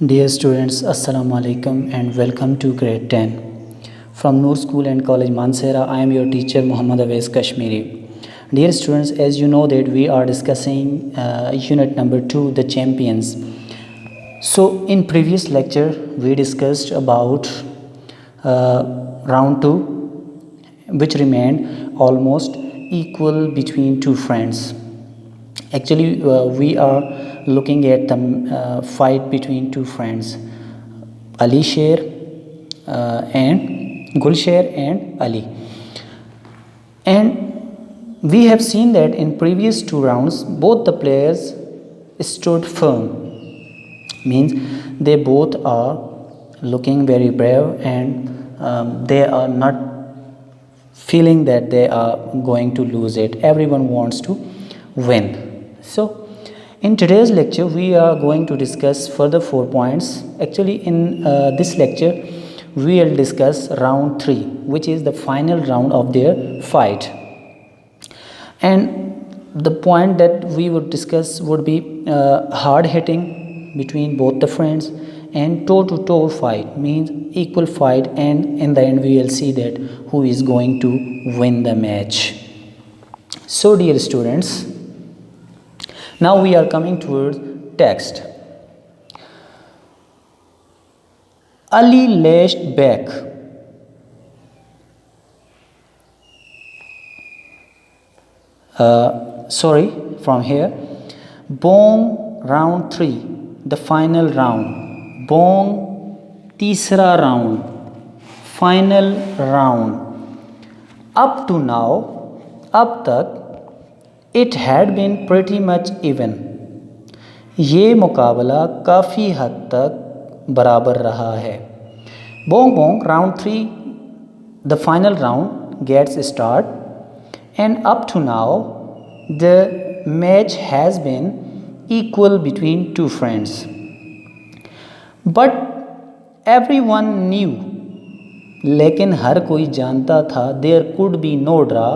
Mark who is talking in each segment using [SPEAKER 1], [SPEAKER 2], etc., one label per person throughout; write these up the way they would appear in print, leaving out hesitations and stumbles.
[SPEAKER 1] Dear students, Assalamu alaikum and welcome to grade 10. From Noor School and College Mansehra, I am your teacher Muhammad Awais Kashmiri. Dear students, as you know that we are discussing unit number 2, the champions. So in previous lecture, we discussed about round 2, which remained almost equal between two friends. Actually, we are looking at the fight between two friends, Ali Sher and Gulsher and Ali. And we have seen that in previous two rounds, both the players stood firm. Means they both are looking very brave and they are not feeling that they are going to lose it. Everyone wants to win. So in today's lecture we are going to discuss further 4 points. Actually in this lecture we will discuss round 3, which is the final round of their fight. And the point that we would discuss would be hard hitting between both the friends, and toe to toe fight means equal fight, and in the end we will see that who is going to win the match. So dear students, now we are coming towards text. Ali lashed back. From here. Bong round 3, the final round. Bong तीसरा round, final round. Up to now, अब तक It had been pretty much even. ये मुकाबला काफ़ी हद तक बराबर रहा है. Bong bong round 3, the final round gets start, and up to now the match has been equal between two friends. But everyone knew, लेकिन हर कोई जानता था, there could be no draw,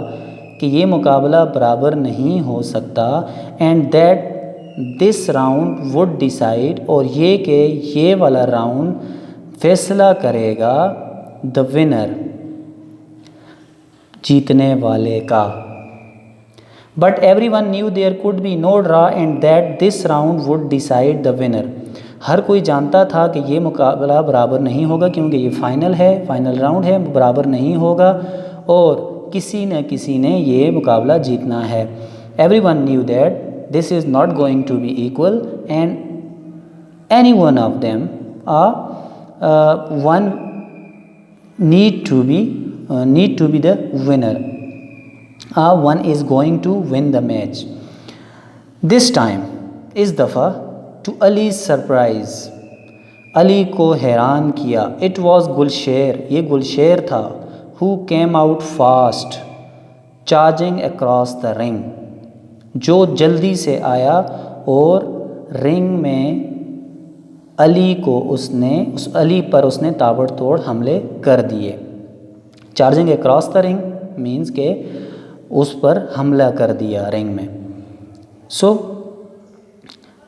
[SPEAKER 1] कि ये मुकाबला बराबर नहीं हो सकता, and that this round would decide, और ये कि ये वाला राउंड फैसला करेगा द विनर, जीतने वाले का. But every one knew there could be no draw and that this round would decide the winner. हर कोई जानता था कि ये मुकाबला बराबर नहीं होगा, क्योंकि ये फाइनल है, फाइनल राउंड है, बराबर नहीं होगा और किसी न किसी ने ये मुकाबला जीतना है. Every one knew that this is not going to be equal and any one of them one need to be the winner. One is going to win the match. This time, इस दफ़ा, to Ali surprise, Ali को हैरान किया. It was Gulsher, ये गुलशेर था. Who came out fast, charging across the ring, जो जल्दी से आया और रिंग में उस अली पर उसने ताबड़तोड़ हमले कर दिए. Charging across the ring means के उस पर हमला कर दिया रिंग में. सो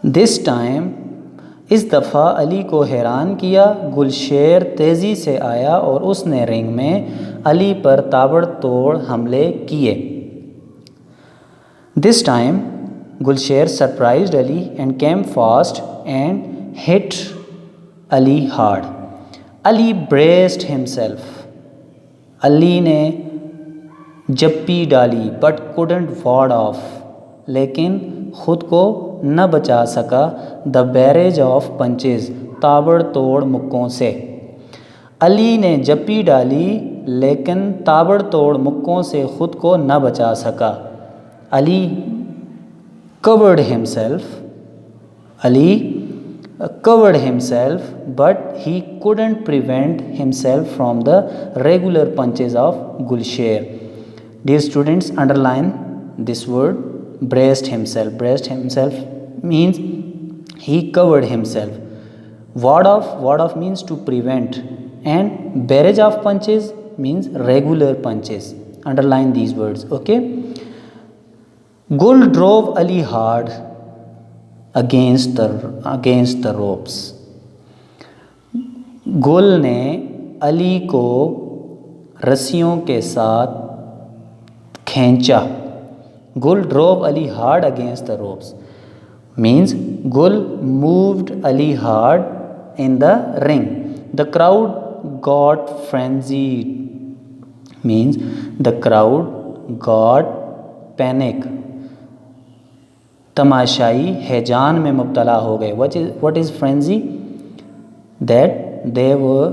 [SPEAKER 1] दिस टाइम, इस दफ़ा अली को हैरान किया. गुलशेर तेज़ी से आया और उसने रिंग में अली पर ताबड़तोड़ हमले किए. This time Gulsher surprised Ali and came fast and hit Ali hard. Ali braced himself, Ali ने जप्पी डाली, बट कुडंट वार्ड ऑफ, लेकिन ख़ुद को न बचा सका. द बैरेज ऑफ पंचेस, ताबड़तोड़ मुक्कों से. अली ने जप्पी डाली लेकिन ताबड़तोड़ मुक्कों से ख़ुद को न बचा सका. Ali covered himself, but he couldn't prevent himself from the regular punches of Gulsher. Dear students, underline this word, braced himself. Braced himself means he covered himself. Ward off means to prevent, and barrage of punches means regular punches. Underline these words, okay? Gul drove Ali hard against the ropes. गुल ने अली को रस्सियों के साथ खींचा। Gul drove Ali hard against the ropes means Gul moved Ali hard in the ring. The crowd got frenzied means the crowd got panic. तमाशाई हैजान में मुब्तला हो गए। What is frenzy? That they were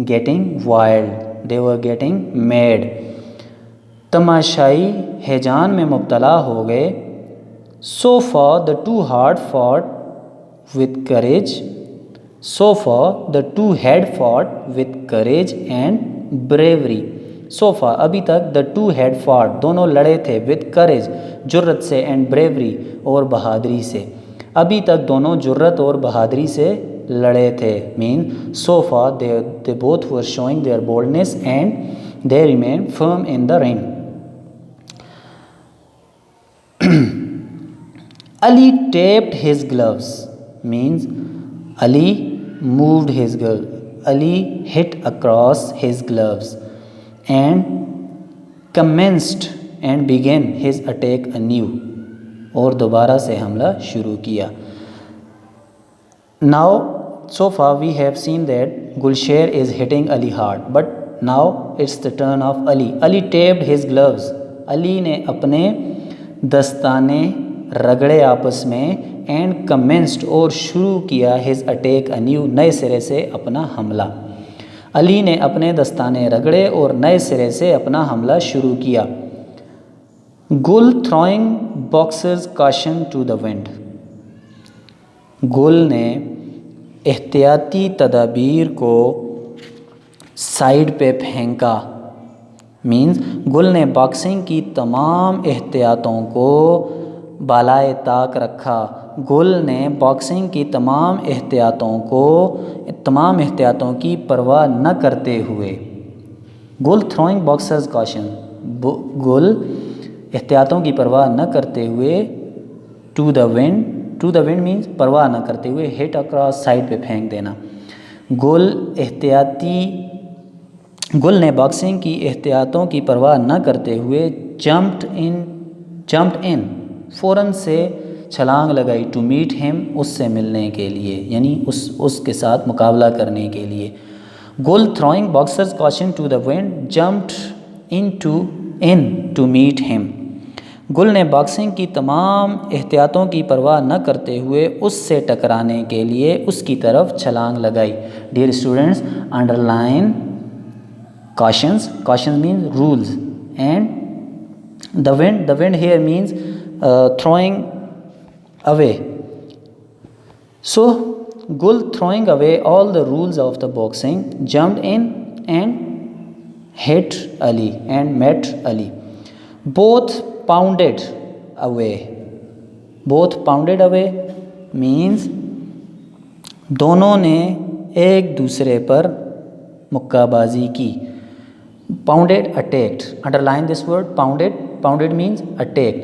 [SPEAKER 1] getting wild, they were getting mad। तमाशाई हैजान में मुब्तला हो गए। So far the two had fought with courage, so far the two had fought with courage and bravery। So far अभी तक the two had fought दोनों लड़े थे with courage जुर्रत से and bravery और बहादुरी से। अभी तक दोनों जुर्रत और बहादुरी से लड़े थे। Mean so far they both were showing their boldness and they remained firm in the ring। Ali taped his gloves means Ali moved his glove, Ali hit across his gloves and commenced and began his attack anew और दोबारा से हमला शुरू किया। Now so far we have seen that Gulshair is hitting Ali hard, but now it's the turn of Ali। Ali taped his gloves, Ali ने अपने दस्ताने रगड़े आपस में and commenced और शुरू किया his attack anew नए सिरे से अपना हमला। अली ने अपने दस्ताने रगड़े और नए सिरे से अपना हमला शुरू किया। गुल throwing boxes caution to the wind, गुल ने एहतियाती तदाबीर को साइड पे फेंका। मीन्स गुल ने बॉक्सिंग की तमाम एहतियातों को बालाए ताक रखा। गुल ने बॉक्सिंग की तमाम एहतियातों की परवाह न करते हुए। गुल थ्रोइंग बॉक्सर्स कॉशन, गुल एहतियातों की परवाह न करते हुए टू द विंड मीन्स परवाह न करते हुए, हिट अक्रॉस साइड पे फेंक देना। गुल ने बॉक्सिंग की एहतियातों की परवाह न करते हुए जंप्ड इन फ़ौरन से छलांग लगाई, टू मीट हिम उससे मिलने के लिए, यानी उसके साथ मुकाबला करने के लिए। Gul throwing boxer's caution to the wind jumped in to meet him, Gul ने बॉक्सिंग की तमाम एहतियातों की परवाह न करते हुए उससे टकराने के लिए उसकी तरफ छलांग लगाई। Dear students, underline cautions means rules, and the wind here means throwing away। So Gul, throwing away all the rules of the boxing, jumped in and hit Ali and met Ali। Both pounded away means दोनों ने एक दूसरे पर मुक्काबाजी की। Pounded, attacked, underline this word, pounded means attack।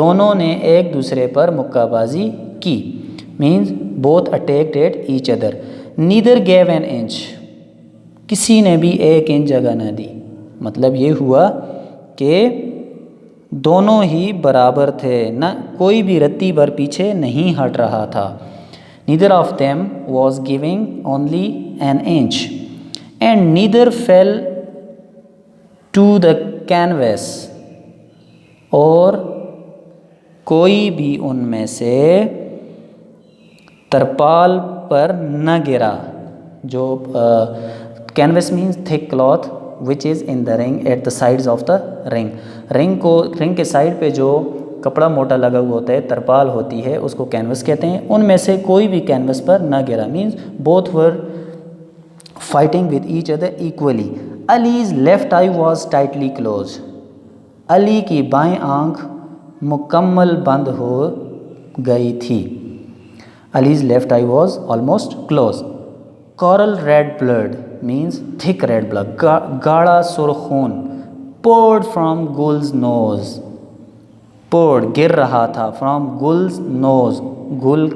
[SPEAKER 1] दोनों ने एक दूसरे पर मुक्काबाजी की means both attacked at each other। neither gave an inch, किसी ने भी एक इंच जगह न दी। मतलब ये हुआ कि दोनों ही बराबर थे, न कोई भी रत्ती भर पीछे नहीं हट रहा था। neither of them was giving only an inch and neither fell to the canvas, और कोई भी उनमें से तरपाल पर न गिरा। जो canvas means thick cloth which is in the ring at the sides of the ring के साइड पे जो कपड़ा मोटा लगा हुआ होता है, तरपाल होती है, उसको कैनवस कहते हैं। उनमें से कोई भी कैनवस पर न गिरा means both were fighting with each other equally. Ali's left eye was tightly close, Ali की बाएं आंख मुकम्मल बंद हो गई थी। Ali's left eye was almost close. Coral red blood means thick red blood, गाढ़ा सुरखून। poured from Gul's nose, poured गिर रहा था, फ्रॉम गुल्स नोज गुल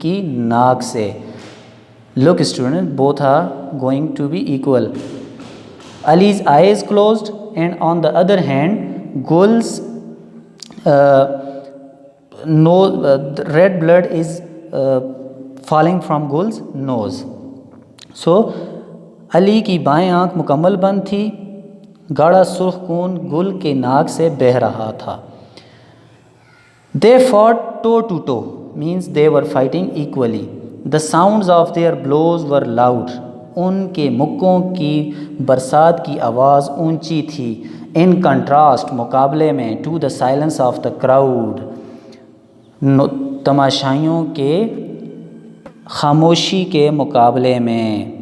[SPEAKER 1] की नाक से। Look student, both are going to be equal. Ali's eyes closed, and on the other hand, Gul's the red blood is falling from Gul's nose. So Ali की बाएं आंख मुकम्मल बंद थी, गाढ़ा सुर्ख खून गुल के नाक से बह रहा था. They fought toe to toe, means they were fighting equally. The sounds of their blows were loud. उनके मुक्कों की बरसात की आवाज़ ऊंची थी. In contrast, मुकाबले में, to the silence of the crowd, तमाशाइयों के खामोशी के मुकाबले में.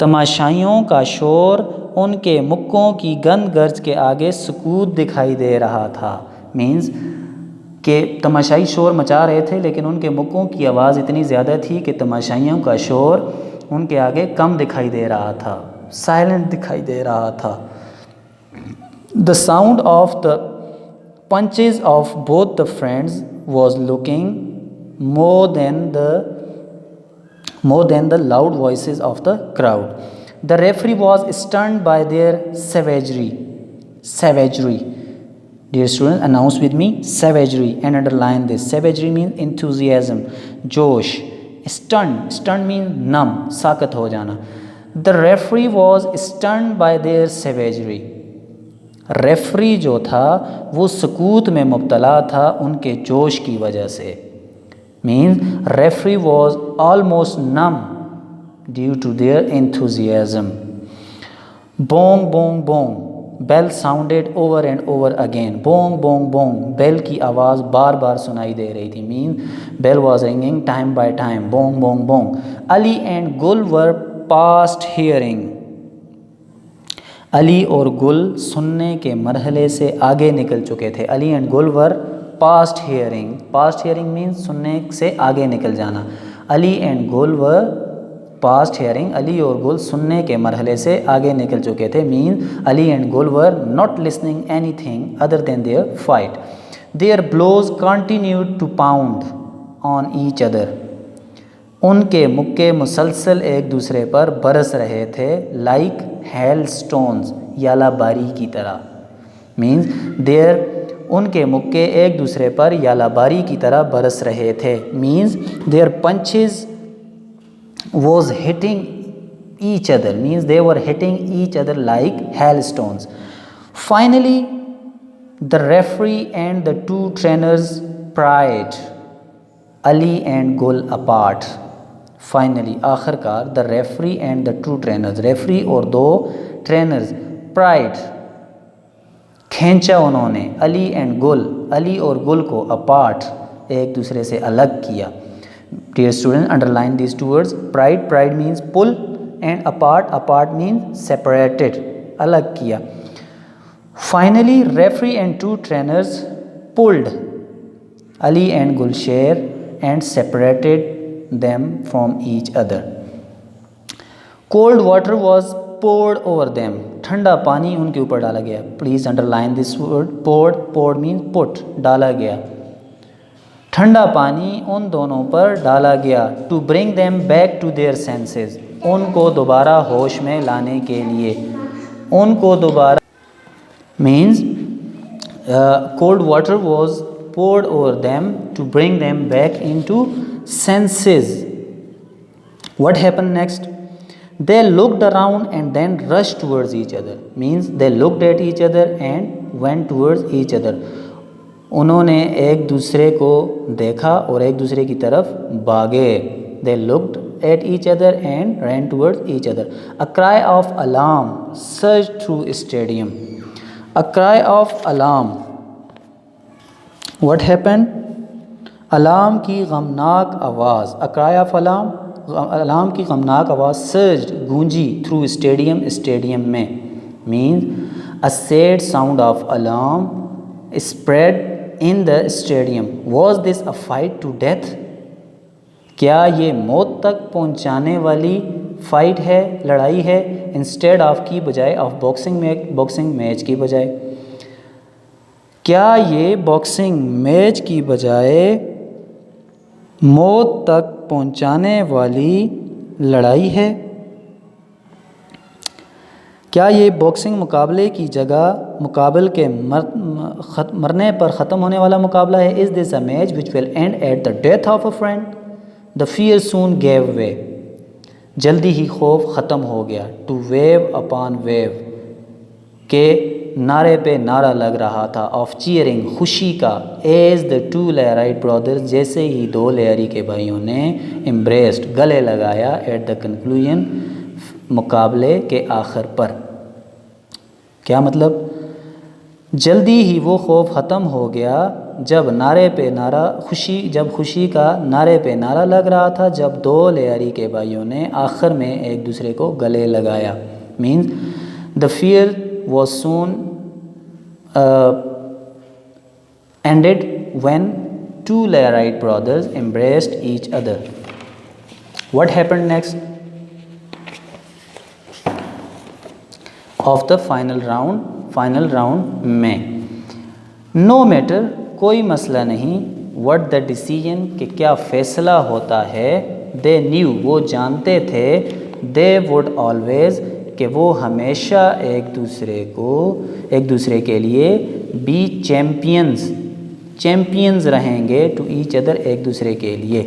[SPEAKER 1] तमाशाइयों का शोर उनके मुक्कों की गंद गर्ज के आगे सुकूत दिखाई दे रहा था. मीन्स कि तमाशाई शोर मचा रहे थे, लेकिन उनके मुक्कों की आवाज़ इतनी ज़्यादा थी कि तमाशाइयों का शोर उनके आगे कम दिखाई दे रहा था, साइलेंट दिखाई दे रहा था. The sound of the punches of both the friends was looking more than the loud voices of the crowd. The referee was stunned by their savagery. Dear students, announce with me savagery and underline this. Savagery means enthusiasm, जोश. Stunned means numb, साकत हो जाना. The referee was stunned by their savagery. Referee जो था वो सकूत में मुब्तला था उनके जोश की वजह से. Means referee was almost numb due to their enthusiasm. Bong bong bong, bell sounded over and over again. Bong bong bong, bell की आवाज़ बार बार सुनाई दे रही थी. Means bell was ringing time by time. Bong bong bong. Ali and Gul were past hearing. Ali और गुल सुनने के मरहले से आगे निकल चुके थे. Ali and Gul were past hearing. Past hearing means सुनने से आगे निकल जाना. Ali and Gul were past hearing. Ali और गुल सुनने के मरहले से आगे निकल चुके थे. Means Ali and Gul were not listening anything other than their fight. Their blows continued to pound on each other. उनके मुक्के मुसलसल एक दूसरे पर बरस रहे थे. लाइक हेल स्टोन्स, यालाबारी की तरह. मीन्स देयर, उनके मुक्के एक दूसरे पर यालाबारी की तरह बरस रहे थे. Means their punches was hitting each other. Means they were hitting each other like hail stones. Finally the referee and the two trainers pried Ali and Gul apart. Finally, आखिरकार, the referee and the two trainers, referee और दो trainers, pride, खींचा उन्होंने, Ali and गुल, अली और गुल को, apart, एक दूसरे से अलग किया. Dear student, underline these two words. Pried, pried means pull, and apart, apart means separated, अलग किया. Finally referee and two trainers pulled Ali and Gulsher and separated them from each other. Cold water was poured over them. ठंडा पानी उनके ऊपर डाला गया. Please underline this word poured. Poured means put, डाला गया. ठंडा पानी उन दोनों पर डाला गया. To bring them back to their senses. उनको दोबारा होश में लाने के लिए. उनको दोबारा means cold water was poured over them to bring them back into senses. What happened next? They looked around and then rushed towards each other. Means they looked at each other and went towards each other. उन्होंने एक दूसरे को देखा और एक दूसरे की तरफ भागे. They looked at each other and ran towards each other. A cry of alarm surged through a stadium. A cry of alarm. What happened? Alarm की गमनाक आवाज़. A cry of alarm, alarm की गमनाक आवाज़. surged, गूंजी, through stadium, stadium में. means a sad sound of alarm spread in the stadium. Was this a fight to death? क्या ये मौत तक पहुंचाने वाली फाइट है, लड़ाई है? इंस्टेड ऑफ की बजाय, ऑफ बॉक्सिंग मैच की बजाय. क्या ये बॉक्सिंग मैच की बजाय मौत तक पहुंचाने वाली लड़ाई है। क्या ये बॉक्सिंग मुकाबले की जगह मुकाबल के मरने पर ख़त्म होने वाला मुकाबला है? Is this a match which will end at the death of a friend? The fear soon gave way, जल्दी ही खौफ ख़त्म हो गया। टू वेव अपॉन वेव, के नारे पे नारा लग रहा था। ऑफ चीयरिंग, खुशी का। एज द टू लेयराइट ब्रदर्स, जैसे ही दो लेयरी के भाइयों ने एम्ब्रेस्ड, गले लगाया। एट द कंक्लूजन, मुकाबले के आखिर पर। क्या मतलब? जल्दी ही वो खौफ ख़त्म हो गया जब नारे पे नारा जब खुशी का नारे पे नारा लग रहा था, जब दो लेयरी के भाइयों ने आखिर में एक दूसरे को गले लगाया। Means the fear was soon ended when two Learite brothers embraced each other. What happened next? Of the final round में no matter, कोई मसला नहीं, what the decision, कि क्या फ़ैसला होता है, they knew, वो जानते थे, they would always, कि वो हमेशा एक दूसरे के लिए be चैम्पियंस रहेंगे to each other, एक दूसरे के लिए।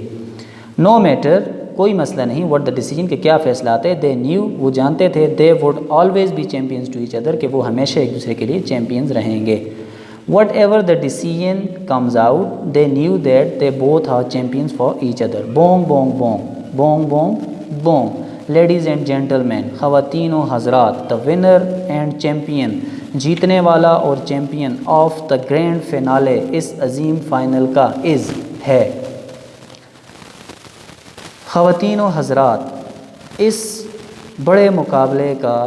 [SPEAKER 1] no matter, कोई मसला नहीं, what the decision, कि क्या फ़ैसला आते, they knew, वो जानते थे, they would always be champions to each other, कि वो हमेशा एक दूसरे के लिए चैम्पियंस रहेंगे। whatever the decision comes out, they knew that they both are champions for each other. bong bong bong, bong bong bong. ladies and gentlemen, ख़वातीन व हज़रात, the winner and champion, जीतने वाला और champion of the grand finale, इस अजीम final का, is, है। ख़वातीन व हज़रात, इस बड़े मुकाबले का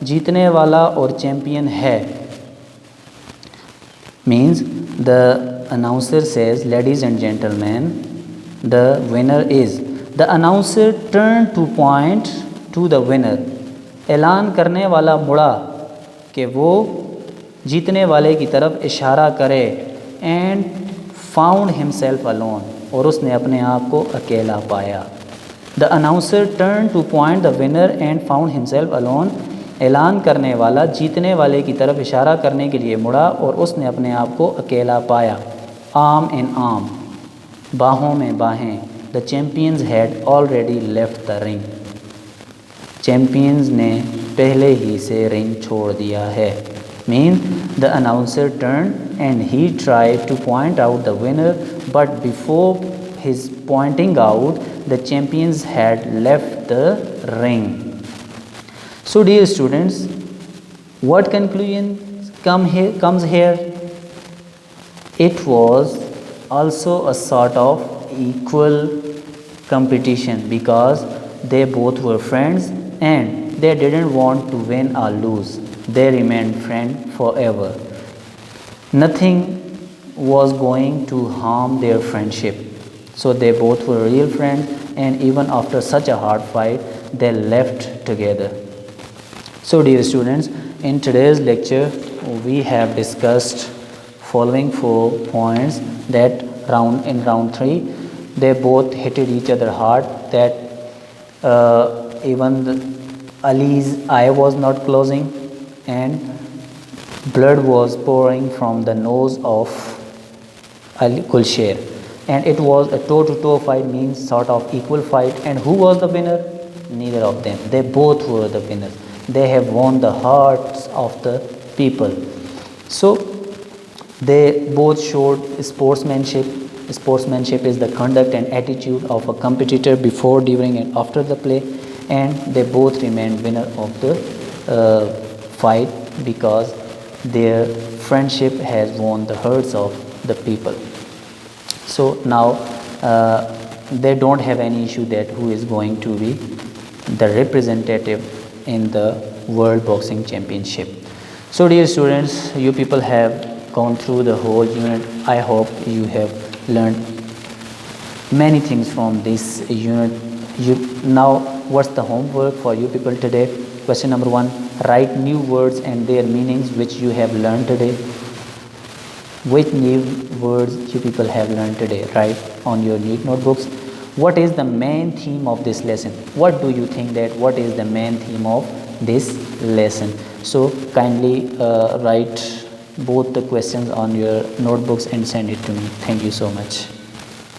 [SPEAKER 1] जीतने वाला और चैम्पियन है। Means the announcer says, ladies and gentleman, the winner is. The announcer turn two point two the winner, ऐलान करने वाला मुड़ा कि वो जीतने वाले की तरफ इशारा करे। एंड फाउंड हिमसेल्फ अलोन, और उसने अपने आप को अकेला पाया। The announcer turn two point the winner and found himself alone, ऐलान करने वाला जीतने वाले की तरफ इशारा करने के लिए मुड़ा और उसने अपने आप को अकेला पाया। आर्म इन आर्म, बाहों में बाहें। The champions had already left the ring, champions ने पहले ही से रिंग छोड़ दिया है। Mean the announcer turn and he tried two point out the winner, but before his pointing out the champions had left the ring. So dear students, what conclusion comes here? It was also a sort of equal competition because they both were friends and they didn't want to win or lose. They remained friends forever. Nothing was going to harm their friendship. So they both were real friends, and even after such a hard fight, they left together. So dear students, in today's lecture we have discussed following 4 points, that in round 3 they both hit each other hard, that even Ali's eye was not closing and blood was pouring from the nose of Ali Kulsher, and it was a toe-to-toe fight, means sort of equal fight. And who was the winner? Neither of them. They both were the winners. They have won the hearts of the people. So they both showed sportsmanship. Sportsmanship is the conduct and attitude of a competitor before, during and after the play, and they both remained winner of the fight because their friendship has won the hearts of the people. So now they don't have any issue that who is going to be the representative in the World Boxing Championship. So dear students, you people have gone through the whole unit. I hope you have learned many things from this unit. Now what's the homework for you people today? Question number 1, write new words and their meanings which you have learned today. Which new words you people have learned today? Write on your neat notebooks. what is the main theme of this lesson? What do you think that what is the main theme of this lesson? So kindly write both the questions on your notebooks and send it to me. Thank you so much.